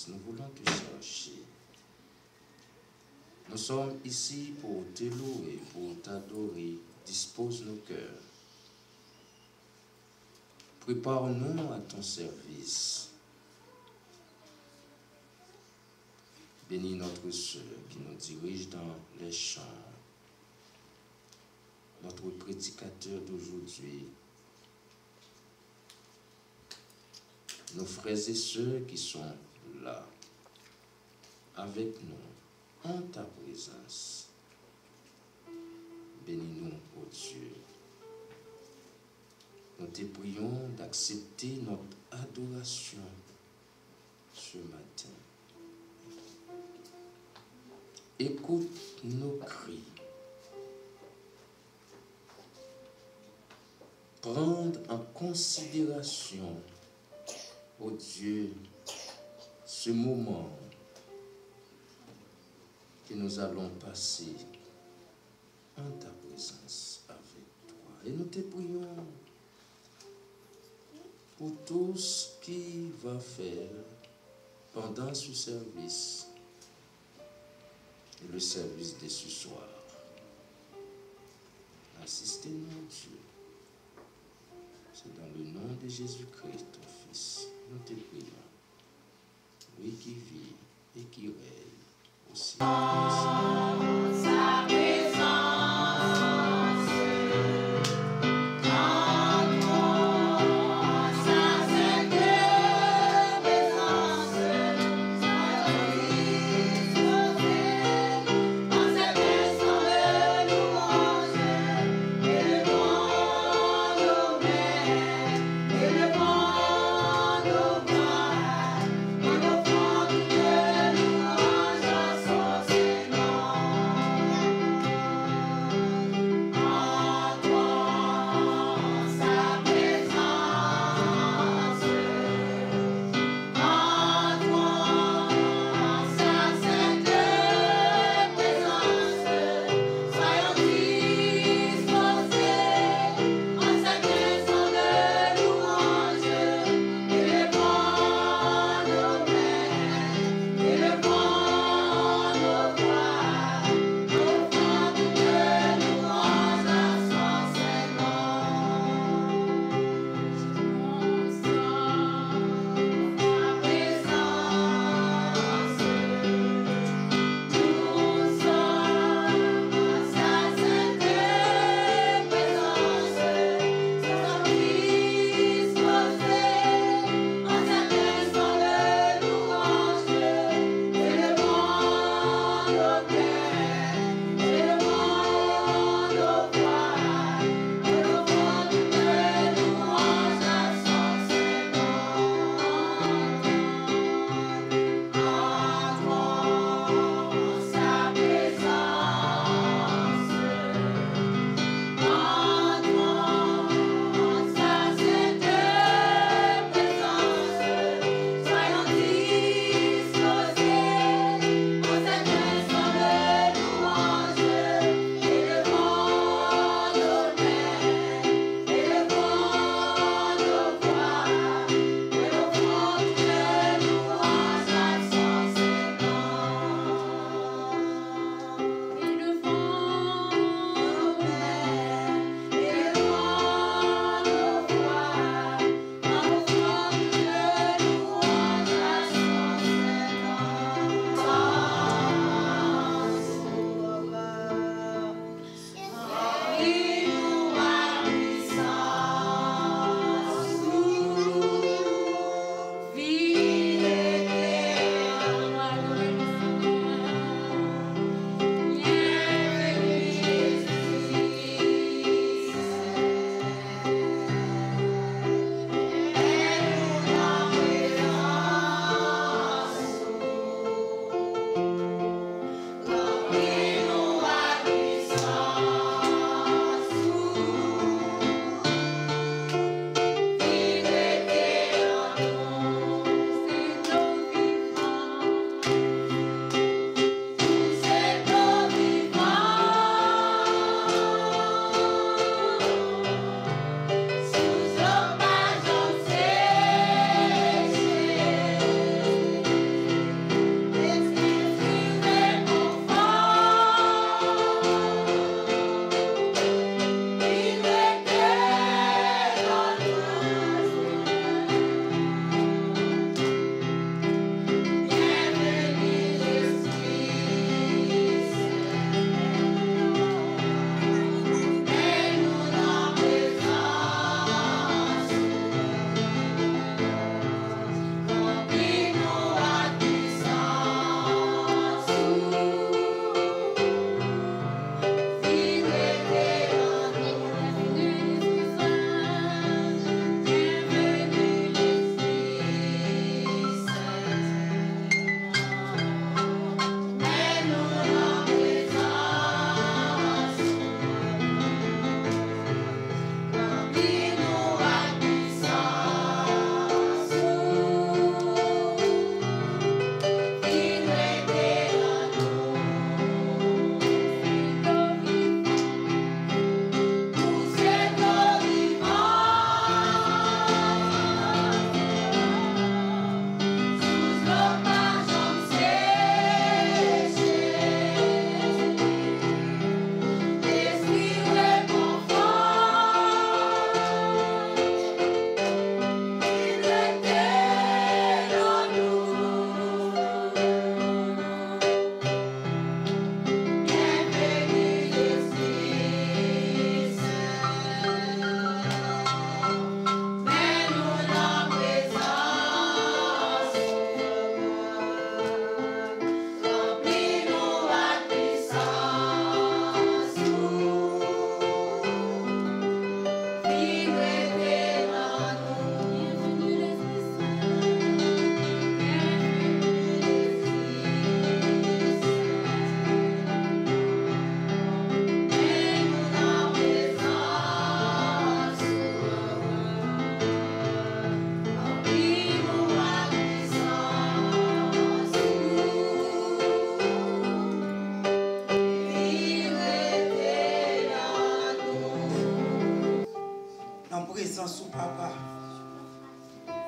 Nous voulons te chercher. Nous sommes ici pour te louer, pour t'adorer. Dispose nos cœurs. Prépare-nous à ton service. Bénis notre sœur qui nous dirige dans les chants. Notre prédicateur d'aujourd'hui. Nos frères et sœurs qui sont là, avec nous, en ta présence. Bénis-nous, ô Dieu. Nous te prions d'accepter notre adoration ce matin. Écoute nos cris. Prendre en considération, ô Dieu, ce moment que nous allons passer en ta présence avec toi. Et nous te prions pour tout ce qui va faire pendant ce service et le service de ce soir. Assistez-nous, Dieu. C'est dans le nom de Jésus-Christ, ton Fils, nous te prions. Lui qui vit et qui règne aussi. Sa présence. Thank you.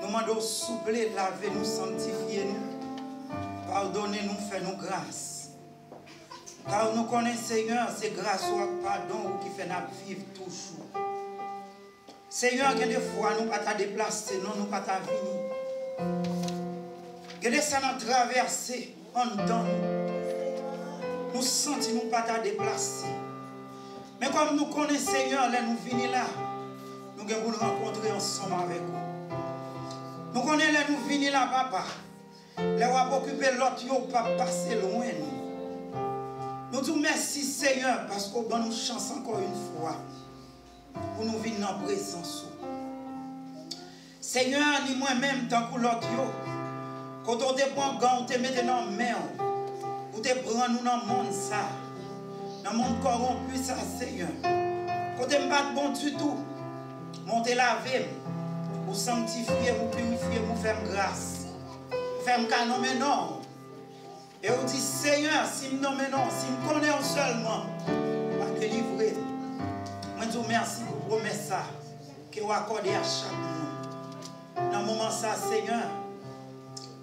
Nous demandons souple, laver nous, sanctifier nous. Pardonnez-nous, fais-nous grâce. Car nous connaissons, Seigneur, c'est grâce au pardon qui fait nous vivre toujours. Seigneur, que des fois nous ne pas te déplacer, non, nous ne pas te venir. Que des fois nous traverser en dedans nous sentons nous pas te déplacer. Mais comme nous connaissons, Seigneur, là nous venons là, nous allons nous rencontrer ensemble avec vous. Nous connaissons là nous venons là, papa. Là où occuper l'autre, nous ne pas passer loin nous. Nous disons merci Seigneur parce qu'on donne nous chance encore une fois pour nous venir dans la présence. Seigneur, ni moi-même, tant que l'autre, quand on te prend gant, on te met dans la main, pour te prendre nous dans le monde, ça, dans le monde corrompu, ça, Seigneur. Quand on ne pas bon du tout, monter laver, pour sanctifier, pour purifier, pour faire grâce, pour faire canon, mais non. Et on dit, Seigneur, si je nomme non, si je connais seulement, pas délivrer. Moi, je vous remercie pour promesse ça, que vous accordez à chaque monde. Dans le moment ça, Seigneur,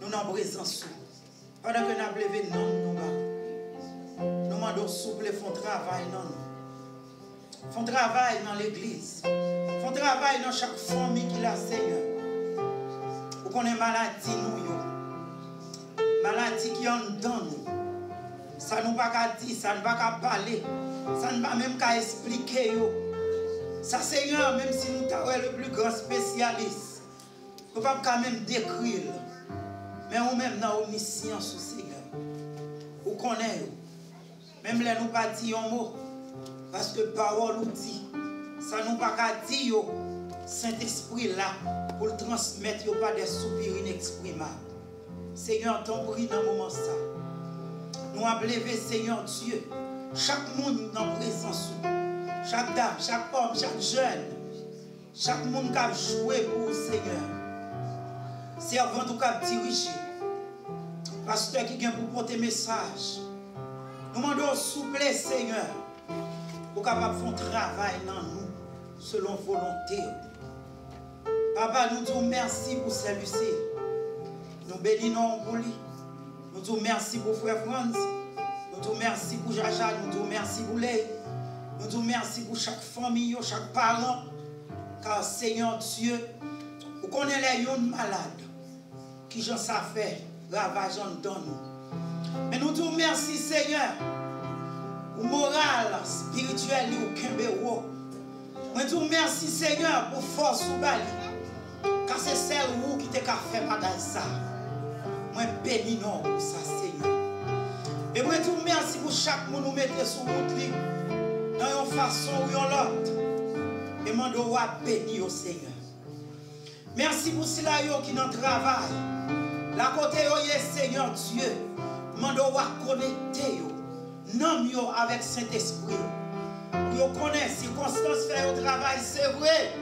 nous sommes en présence. Pendant que nous avons levé non, nous demandons souple, font travail dans nous. Font travail dans l'église. Font travail dans chaque famille qui l'a, Seigneur. Vous connaissez maladie, nous, maladie qui est en dedans nous. Ça ne va pas dire, ça ne va pas parler, ça ne va même pas expliquer. Ça, Seigneur, même si nous sommes le plus grand spécialiste, nous ne pouvons pas même décrire. Mais nous-mêmes, dans l'omniscience, Seigneur, vous connaissez. Même là, nous ne pas dire un mot, parce que parole nous dit, ça ne va pas dire, Saint-Esprit là, pour le transmettre, il n'y a pas des soupirs inexprimables. Seigneur, t'en prie dans le moment ça. Nous avons levé, Seigneur Dieu, chaque monde dans la présence. Chaque dame, chaque homme, chaque jeune, chaque monde qui a joué pour le Seigneur. Servant qui a dirigé. Pasteur qui vient pour porter message. Nous demandons souple, Seigneur, pour capable faire un travail dans nous, selon volonté. Papa, nous disons merci pour celui-ci. Nous bénissons pour lui. Nous disons merci pour frère Franz. Nous disons merci pour Jaja. Nous disons merci pour les. Nous disons merci pour chaque famille, chaque parent. Car Seigneur Dieu, vous connaissez les gens malades qui j'en ça fait ravage dans nous. Mais nous disons merci Seigneur pour moral, spirituel et au Kembero. Nous disons merci Seigneur pour force ou bali. Car c'est celle où qui t'a fait bagage ça. Moi bénis non pour ça Seigneur. Et moi disons merci pour chaque monde nous mettre sur route dans une façon ou une autre. Et moi dois bénir au Seigneur. Merci pour cela qui dans travail. La côté Seigneur Dieu, moi dois connecter non mieux avec Saint-Esprit. Vous connaissez les circonstances faire au travail, c'est vrai.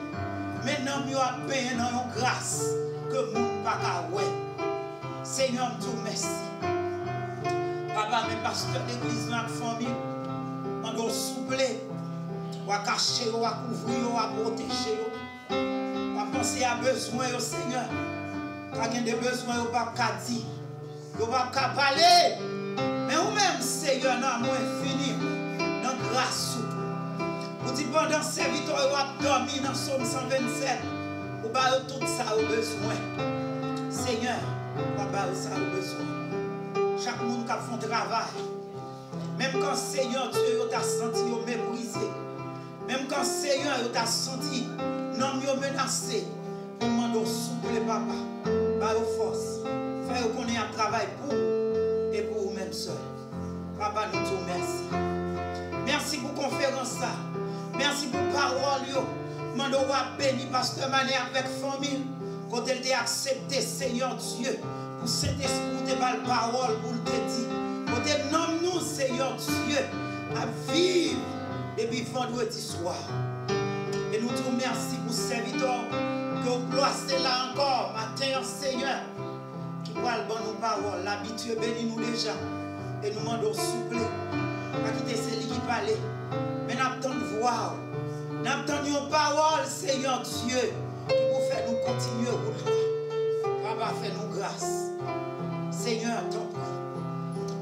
Mais non mieux à payer dans une grâce que nous ne pas ouais. Seigneur, nous merci. Papa, mes pasteurs d'église, notre famille, on doit soupler, on va cacher, on va couvrir, on va protéger. On va penser à besoin, Seigneur. Quand il y a des besoins, on ne va pas dire, on ne va pas parler. Mais vous-même, Seigneur, non, moi, fini, dans grâce. Vous dites pendant serviteur, on va dormir dans Somme 127. Vous avez tout ça au besoin. Seigneur, papa, ça au besoin. Chaque monde qui a fait un travail. Même quand Seigneur Dieu t'a senti méprisé. Même quand Seigneur t'a senti non mieux menacé. Nous demandons souple papa. Par vos forces. Faire qu'on ait un travail pour vous et pour vous-même seuls. Papa, nous disons merci. Merci pour la conférence. Merci pour la parole. Nous demandons béni pasteur Mané avec famille. Quand elle t'a accepté, Seigneur Dieu. Pour Saint-Esprit, de la parole, pour te dire. Quand elle nomme nous, Seigneur Dieu, à vivre depuis vendredi soir. Et nous te remercions pour ce serviteur que vous placez là encore, matin, Seigneur, qui parle bon nos paroles. L'habitude bénit nous déjà. Et nous demandons souple. Pas quitter celui qui parlait. Mais nous attendons de voir. Nous attendons une parole, Seigneur Dieu, qui vous fait nous continuer au Papa, fais-nous grâce. Seigneur, t'en prie.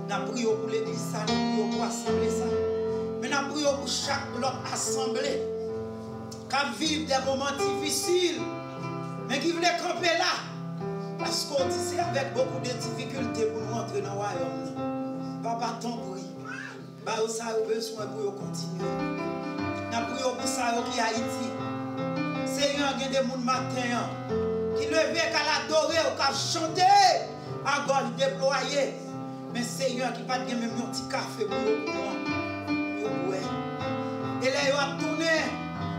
Nous prions pour l'église, nous prions pour l'assemblée, mais nous prions pour chaque autre assemblée qui vit des moments difficiles, mais qui voulait camper là. Parce qu'on dit c'est avec beaucoup de difficultés pour nous entrer dans le royaume. Papa, t'en prie. Bah, ça a besoin pour continuer. Nous prions pour ça qui est Haïti. Seigneur, il y a des gens matin qui levaient qu'à l'adorer ou qu'à chanter à gorge déployée. Mais Seigneur, qui pas de même un petit café pour nous. Et là, il va tourner.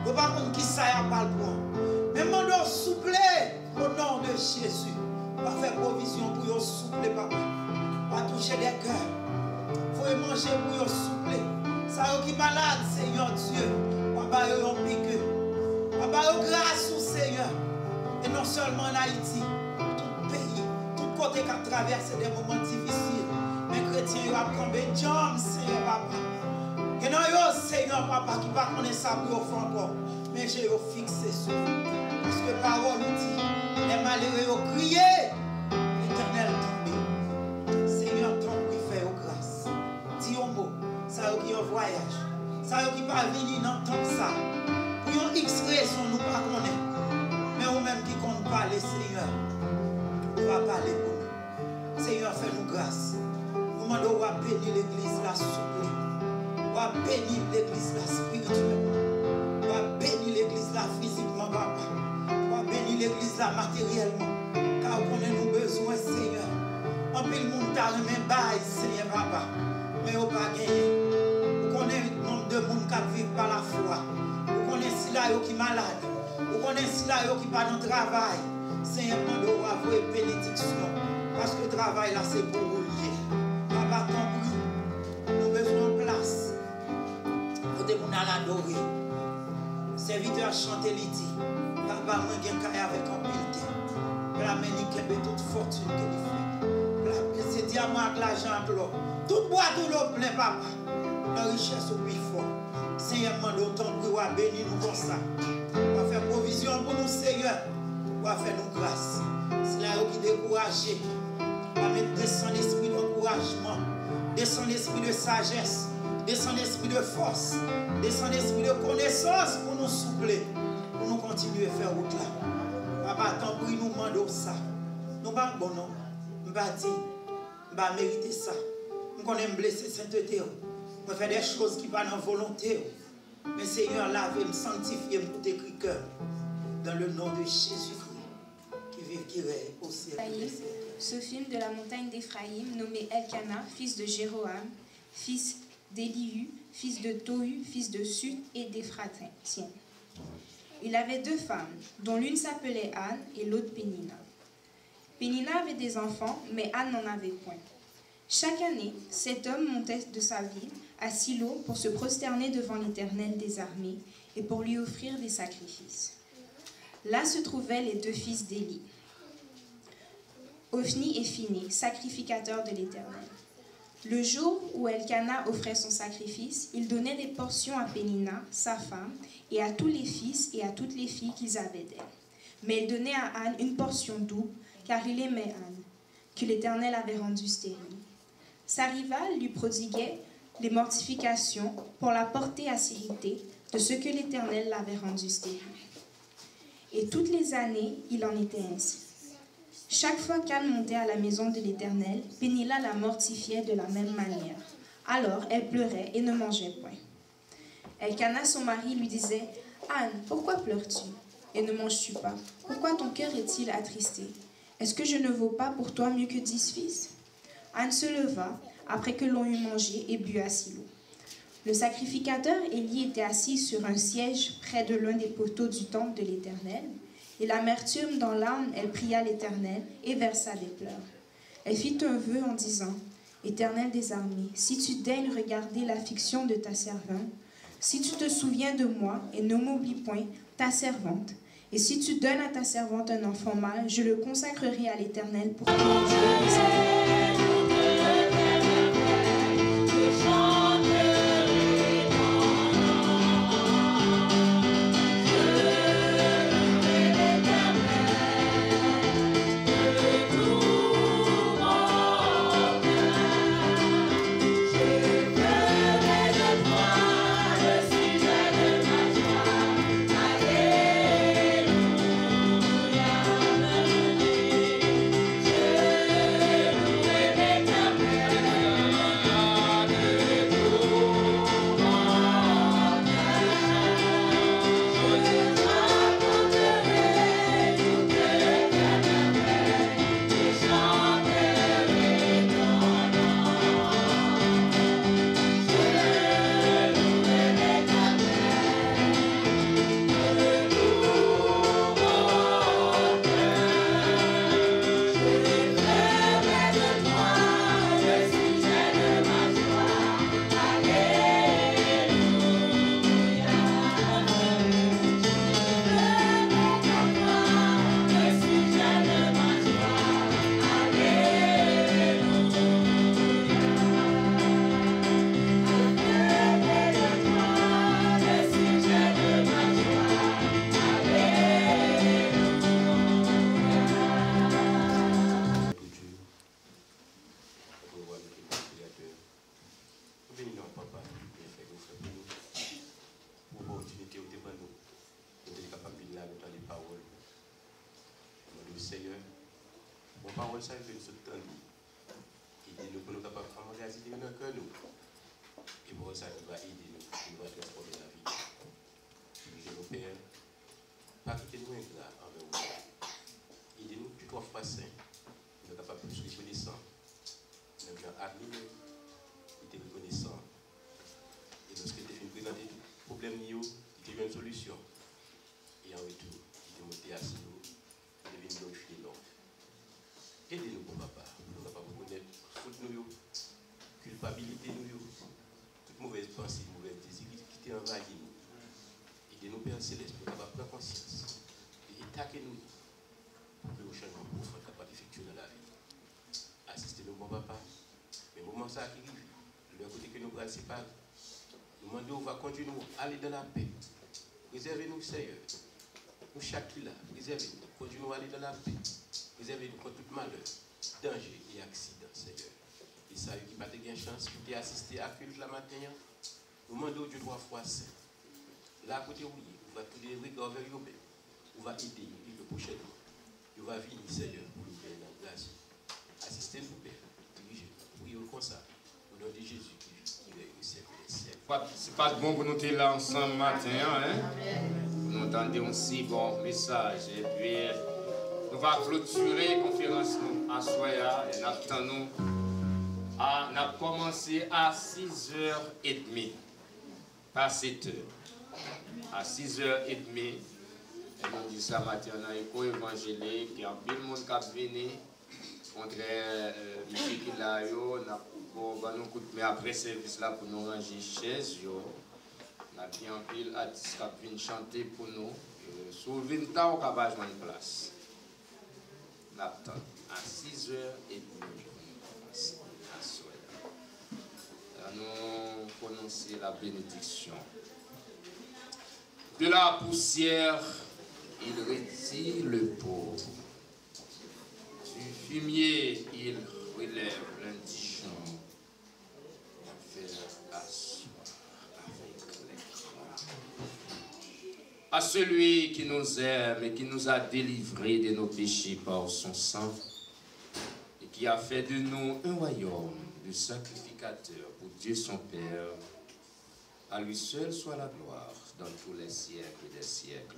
Il ne va pas qui ça parle pour nous. Mais mon nom souple au nom de Jésus. Va faire provision pour vous souple, papa. Va toucher les cœurs. Il faut manger pour vous souple. Ça qui est malade, Seigneur Dieu. Papa, il y a un pique. Papa, grâce au Seigneur. Et non seulement en Haïti, tout pays, tout côté qui a traversé des moments difficiles. Mais chrétiens, ils vont tomber. Dieu, Seigneur, papa. Et non, Seigneur, papa, qui va connaître ça pour vous encore. Mais j'ai fixé sur vous. Parce que parole nous dit, les malheureux ont crié, l'Éternel tombé. Seigneur, ton prie, fais aux grâce. Dis un mot, ça qui est un voyage. Ça qui va venir dans le temps ça. Pour une X raison, nous ne connaissons pas. Mais nous-mêmes qui compte parler, Seigneur, on va parler pour nous. Seigneur, fais-nous grâce. Nous demandons à bénir l'église là souple. On va bénir l'église là spirituellement. On va bénir l'église là physiquement, papa. On va bénir l'église là matériellement. Car on a nous besoin, Seigneur. En plus, le monde t'a remis bail, Seigneur, papa. Mais on va gagner. On connaît le nombre de monde qui vivent par la foi. On connaît si là qui est malade. On connaît si là qui n'est pas dans le travail. Seigneur, on doit avoir une bénédiction. Parce que le travail là, c'est pour vous lier. Papa, compris. Nous avons besoin de place. Pour que nous l'adorer. Serviteur chanter l'idi. Papa, moi, je suis avec un pilté. La ménique est toute fortune que nous fait. C'est diamant avec l'argent, l'eau. Tout bois, tout l'eau plein, papa. La richesse au plus fort. Seigneur, demande autant pour bénir nous comme ça. On va faire provision pour nous, Seigneur. On va faire nous grâce. C'est là qui est découragé. On va mettre descendre l'esprit d'encouragement, descendre l'esprit de sagesse, descendre l'esprit de force, descendre l'esprit de connaissance pour nous soupler, pour nous continuer à faire route là. Papa, tant pis, nous demandons ça. Nous ne pas bon nom. Nous ne pas dire, nous ne pas mériter ça. Nous connaissons blesser sainteté. Nous faire des choses qui ne sont pas dans la volonté. Mais Seigneur, lave-moi, sanctifie pour tes cœurs. Dans le nom de Jésus-Christ, qui vit, qui règne au ciel. Ce film de la montagne d'Éphraïm, nommé Elkana, fils de Jéroham, fils d'Élihu, fils de Tohu, fils de Sut et d'Éphratien. Il avait 2 femmes, dont l'une s'appelait Anne et l'autre Pénina. Pénina avait des enfants, mais Anne n'en avait point. Chaque année, cet homme montait de sa ville à Silo pour se prosterner devant l'Éternel des armées et pour lui offrir des sacrifices. Là se trouvaient les 2 fils d'Élie, Ophni et Phiné, sacrificateurs de l'Éternel. Le jour où Elkana offrait son sacrifice, il donnait des portions à Pénina, sa femme, et à tous les fils et à toutes les filles qu'ils avaient d'elle. Mais il donnait à Anne une portion double, car il aimait Anne, que l'Éternel avait rendue stérile. Sa rivale lui prodiguait les mortifications pour la porter à s'irriter de ce que l'Éternel l'avait rendue stérile. Et toutes les années, il en était ainsi. Chaque fois qu'Anne montait à la maison de l'Éternel, Pénina la mortifiait de la même manière. Alors elle pleurait et ne mangeait point. Elkana, son mari, lui disait « Anne, pourquoi pleures-tu et ne manges-tu pas? Pourquoi ton cœur est-il attristé? Est-ce que je ne vaux pas pour toi mieux que 10 fils ?» Anne se leva, après que l'on eut mangé, et but à Silo. Le sacrificateur Élie était assis sur un siège près de l'un des poteaux du temple de l'Éternel, et l'amertume dans l'âme, elle pria l'Éternel et versa des pleurs. Elle fit un vœu en disant, « Éternel des armées, si tu daignes regarder l'affliction de ta servante, si tu te souviens de moi et ne m'oublie point, ta servante, et si tu donnes à ta servante un enfant mâle, je le consacrerai à l'Éternel pour toujours de sa vie. » Seigneur, mon parole, ça veut nous soutenir. Aidez-nous pour nous capables d'emmagasiner dans le cœur nous. Et pour ça, il va aider nous, il va transformer la vie. Aidez nos pères, pas quitter nous ingrats envers vous. Aidez-nous, tu dois faire saint. Nous sommes capables de plus reconnaissants. Nous sommes admirés, et reconnaissants. Et lorsque tu es présenté le problème, tu as une solution. Et en retour, tu es monté à nous, tu es venu glorifier l'homme. Aidez-nous, bon papa, nous ne pouvons pas reconnaître faute nous, culpabilité nous, toute mauvaise pensée, mauvaise désir qui t'est envahi nous. Aidez-nous, Père Céleste, pour nous prendre conscience. Et attaquez-nous pour que le changement profond soit capable d'effectuer dans la vie. Assistez-nous, bon papa. Mais au moment ça qui arrive, le côté que nous prenons, c'est pas. Nous demandons, on va continuer à aller dans la paix. Préservez-nous, Seigneur. Nous, chaque qui là, préservez-nous. Continuons à aller dans la paix. Préservez-nous contre tout malheur, danger et accident, Seigneur. Et ça, qui n'a pas de chance, qui a assisté à culte la matin, nous demandons Dieu 3 fois saint. Là, à côté, oui, on va tous les regards vers vous, on va aider le prochain. On va venir, Seigneur, pour nous faire la grâce. Assistez-nous, Père, dirigez-nous. Oui, comme ça, au nom de Jésus qui est au siècle des siècles. C'est pas bon pour nous être là ensemble matin, hein? Nous entendons aussi bon message. Et puis, nous allons clôturer la conférence à Soya et nous attendons. On a commencé à 6h30, pas 7h. À 6h30, et nous dit ça matin, on a éco évangélique, il y a plein de monde qui a venu contre la musique qui là, on a nous mais après service là pour nous ranger chaise, on a bien un pile artiste qui vient chanter pour nous. Sur le 20 ans, on va jouer une place. On attend à 6h30. Nous prononcer la bénédiction. De la poussière, il retire le pauvre. Du fumier, il relève l'indigent. Fait asseoir avec l'écran. À celui qui nous aime et qui nous a délivrés de nos péchés par son sang et qui a fait de nous un royaume de sacrificateurs pour Dieu son Père, à lui seul soit la gloire dans tous les siècles des siècles.